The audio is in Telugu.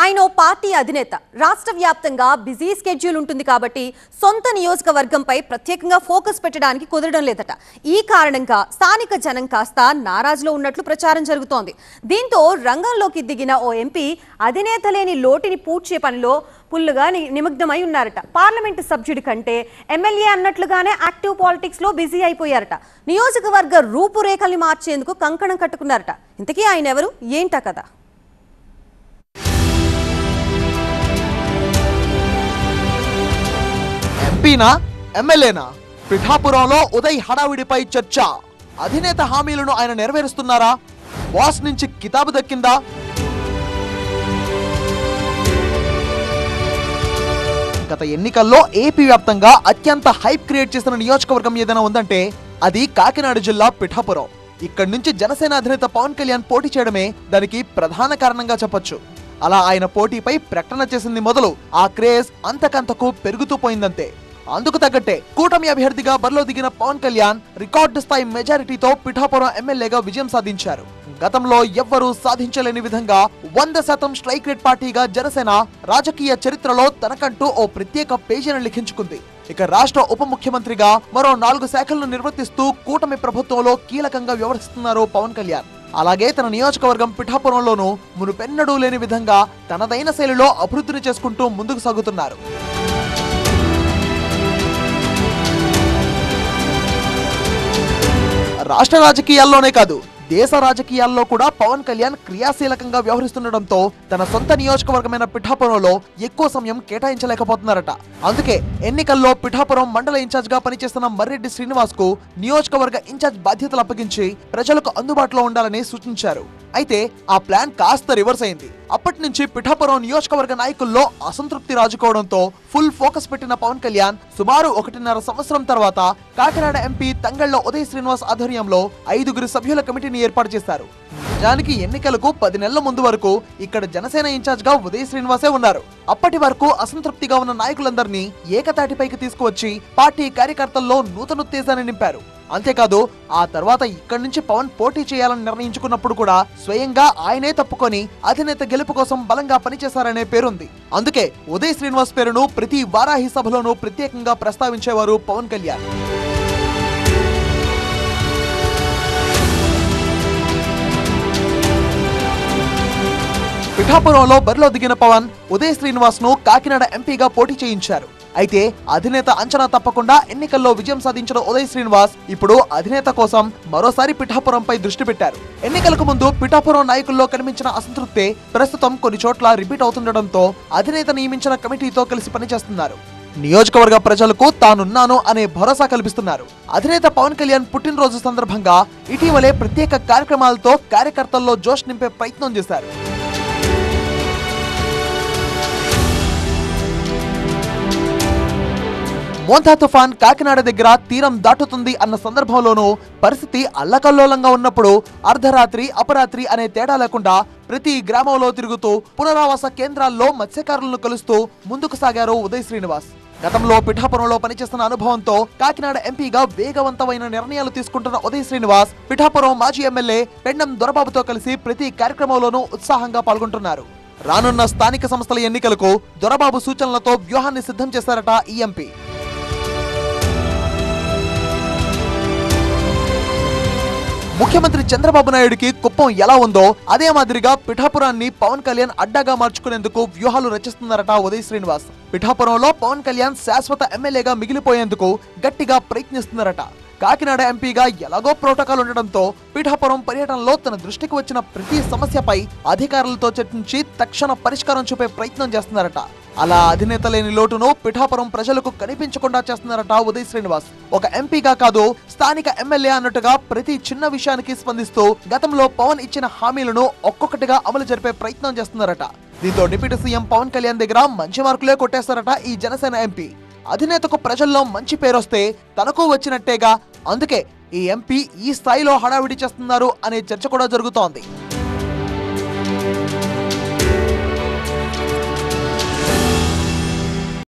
ఆయన పార్టీ అధినేత రాష్ట్ర వ్యాప్తంగా బిజీ స్కెడ్యూల్ ఉంటుంది కాబట్టి సొంత నియోజకవర్గంపై ప్రత్యేకంగా ఫోకస్ పెట్టడానికి కుదరడం లేదట. ఈ కారణంగా స్థానిక జనం కాస్త నారాజులో ఉన్నట్లు ప్రచారం జరుగుతోంది. దీంతో రంగంలోకి దిగిన ఓ ఎంపీ అధినేత లేని లోటుని పూడ్చే పనిలో పుల్లుగా నిమగ్నమై ఉన్నారట. పార్లమెంటు సభ్యుడి కంటే ఎమ్మెల్యే అన్నట్లుగానే యాక్టివ్ పాలిటిక్స్ లో బిజీ అయిపోయారట. నియోజకవర్గ రూపురేఖల్ని మార్చేందుకు కంకణం కట్టుకున్నారట. ఇంతకీ ఆయన ఎవరు, ఏంటా కదా? ఎంపీనా ఎమ్మెల్యేనా? పిఠాపురంలో ఉదయ్ హడావిడిపై చర్చ. అధినేత హామీలను ఆయన నెరవేరుస్తున్నారా? బాస్ నుంచి కితాబు దక్కిందా? గత ఎన్నికల్లో ఏపీ వ్యాప్తంగా అత్యంత హైప్ క్రియేట్ చేసిన నియోజకవర్గం ఏదైనా ఉందంటే అది కాకినాడ జిల్లా పిఠాపురం. ఇక్కడి నుంచి జనసేన అధినేత పవన్ కళ్యాణ్ పోటీ చేయడమే దానికి ప్రధాన కారణంగా చెప్పొచ్చు. అలా ఆయన పోటీపై ప్రకటన చేసింది మొదలు ఆ క్రేజ్ అంతకంతకు పెరుగుతూ పోయిందంతే. అందుకు తగ్గట్టే కూటమి అభ్యర్థిగా బరిలో దిగిన పవన్ కళ్యాణ్ రికార్డు స్థాయి మెజారిటీతో పిఠాపురం ఎమ్మెల్యేగా విజయం సాధించారు. గతంలో ఎవ్వరూ సాధించలేని విధంగా 100% స్ట్రైక్ రేట్ పార్టీగా జనసేన రాజకీయ చరిత్రలో తనకంటూ ఓ ప్రత్యేక పేజీని లిఖించుకుంది. ఇక రాష్ట్ర ఉప ముఖ్యమంత్రిగా మరో 4 శాఖలను నిర్వర్తిస్తూ కూటమి ప్రభుత్వంలో కీలకంగా వ్యవహరిస్తున్నారు పవన్ కళ్యాణ్. అలాగే తన నియోజకవర్గం పిఠాపురంలోనూ మునుపెన్నడూ లేని విధంగా తనదైన శైలిలో అభివృద్ధిని చేసుకుంటూ ముందుకు సాగుతున్నారు. రాష్ట్ర రాజకీయాల్లోనే కాదు, దేశ రాజకీయాల్లో కూడా పవన్ కళ్యాణ్ క్రియాశీలకంగా వ్యవహరిస్తుండటంతో తన సొంత నియోజకవర్గమైన పిఠాపురంలో ఎక్కువ సమయం కేటాయించలేకపోతున్నారట. అందుకే ఎన్నికల్లో పిఠాపురం మండల ఇన్ఛార్జ్ గా పనిచేస్తున్న మర్రెడ్డి శ్రీనివాస్ కు నియోజకవర్గ ఇన్ఛార్జ్ బాధ్యతలు అప్పగించి ప్రజలకు అందుబాటులో ఉండాలని సూచించారు. అయితే ఆ ప్లాన్ కాస్త రివర్స్ అయింది. అప్పటి నుంచి పిఠాపురం నియోజకవర్గ నాయకుల్లో అసంతృప్తి రాజుకోవడంతో ఫుల్ ఫోకస్ పెట్టిన పవన్ కళ్యాణ్ సుమారు 1.5 సంవత్సరం తర్వాత కాకినాడ ఎంపీ తంగళ్ల ఉదయ్ శ్రీనివాస్ ఆధ్వర్యంలో 5 సభ్యుల కమిటీని ఏర్పాటు చేశారు. నిజానికి ఎన్నికలకు 10 నెలల ముందు వరకు ఇక్కడ జనసేన ఇన్ఛార్జ్ గా ఉదయ్ శ్రీనివాసే ఉన్నారు. అప్పటి వరకు అసంతృప్తిగా ఉన్న నాయకులందరినీ ఏకతాటిపైకి తీసుకువచ్చి పార్టీ కార్యకర్తల్లో నూతనోత్తేజాన్ని నింపారు. అంతేకాదు ఆ తర్వాత ఇక్కడి నుంచి పవన్ పోటీ చేయాలని నిర్ణయించుకున్నప్పుడు కూడా స్వయంగా ఆయనే తప్పుకొని అధినేత గెలుపు కోసం బలంగా పనిచేశారనే పేరుంది. అందుకే ఉదయ్ శ్రీనివాస్ పేరును ప్రతి వారాహి సభలోనూ ప్రత్యేకంగా ప్రస్తావించేవారు పవన్ కళ్యాణ్. పిఠాపురంలో బరిలో దిగిన పవన్ ఉదయ్ శ్రీనివాస్ ను కాకినాడ ఎంపీగా పోటీ చేయించారు. అయితే అధినేత అంచనా తప్పకుండా ఎన్నికల్లో విజయం సాధించిన ఉదయ్ శ్రీనివాస్ ఇప్పుడు అధినేత కోసం మరోసారి పిఠాపురంపై దృష్టి పెట్టారు. ఎన్నికలకు ముందు పిఠాపురం నాయకుల్లో కనిపించిన అసంతృప్తి ప్రస్తుతం కొన్ని చోట్ల రిపీట్ అవుతుండటంతో అధినేత నియమించిన కమిటీతో కలిసి పనిచేస్తున్నారు. నియోజకవర్గ ప్రజలకు తానున్నాను అనే భరోసా కల్పిస్తున్నారు. అధినేత పవన్ కళ్యాణ్ పుట్టినరోజు సందర్భంగా ఇటీవలే ప్రత్యేక కార్యక్రమాలతో కార్యకర్తల్లో జోష్ నింపే ప్రయత్నం చేశారు. మోంతా తుఫాన్ కాకినాడ దగ్గర తీరం దాటుతుంది అన్న సందర్భంలోనూ పరిస్థితి అల్లకల్లోలంగా ఉన్నప్పుడు అర్ధరాత్రి అపరాత్రి అనే తేడా లేకుండా ప్రతి గ్రామంలో తిరుగుతూ పునరావాస కేంద్రాల్లో మత్స్యకారులను కలుస్తూ ముందుకు సాగారు ఉదయ్ శ్రీనివాస్. గతంలో పిఠాపురంలో పనిచేస్తున్న అనుభవంతో కాకినాడ ఎంపీగా వేగవంతమైన నిర్ణయాలు తీసుకుంటున్న ఉదయ్ శ్రీనివాస్ పిఠాపురం మాజీ ఎమ్మెల్యే పెండం దొరబాబుతో కలిసి ప్రతి కార్యక్రమంలోనూ ఉత్సాహంగా పాల్గొంటున్నారు. రానున్న స్థానిక సంస్థల ఎన్నికలకు దొరబాబు సూచనలతో వ్యూహాన్ని సిద్ధం చేశారట ఈ ఎంపీ. ముఖ్యమంత్రి చంద్రబాబు నాయుడికి కుప్పం ఎలా ఉందో అదే మాదిరిగా పిఠాపురాన్ని పవన్ కళ్యాణ్ అడ్డాగా మార్చుకునేందుకు వ్యూహాలు రచిస్తున్నారట ఉదయ్ శ్రీనివాస్. పిఠాపురంలో పవన్ కళ్యాణ్ శాశ్వత ఎమ్మెల్యేగా మిగిలిపోయేందుకు గట్టిగా ప్రయత్నిస్తున్నారట. కాకినాడ ఎంపీగా ఎలాగో ప్రోటోకాల్ ఉండడంతో పిఠాపురం పర్యటనలో తన దృష్టికి వచ్చిన ప్రతి సమస్యపై అధికారులతో చర్చించి తక్షణ పరిష్కారం చూపే ప్రయత్నం చేస్తున్నారట. అలా అధినేత లేని లోటును పిఠాపురం ప్రజలకు కనిపించకుండా చేస్తున్నారట ఉదయ్ శ్రీనివాస్. ఒక ఎంపీగా కాదు, స్థానిక ఎమ్మెల్యే అన్నట్టుగా ప్రతి చిన్న విషయానికి స్పందిస్తూ గతంలో పవన్ ఇచ్చిన హామీలను ఒక్కొక్కటిగా అమలు జరిపే ప్రయత్నం చేస్తున్నారట. దీంతో డిప్యూటీ సీఎం పవన్ కళ్యాణ్ దగ్గర మంచి మార్కులే కొట్టేస్తారట ఈ జనసేన ఎంపీ. అధినేతకు ప్రజల్లో మంచి పేరొస్తే తనకు వచ్చినట్టేగా. అందుకే ఈ ఎంపీ ఈ స్థాయిలో హడావిడి చేస్తున్నారు అనే చర్చ కూడా జరుగుతోంది.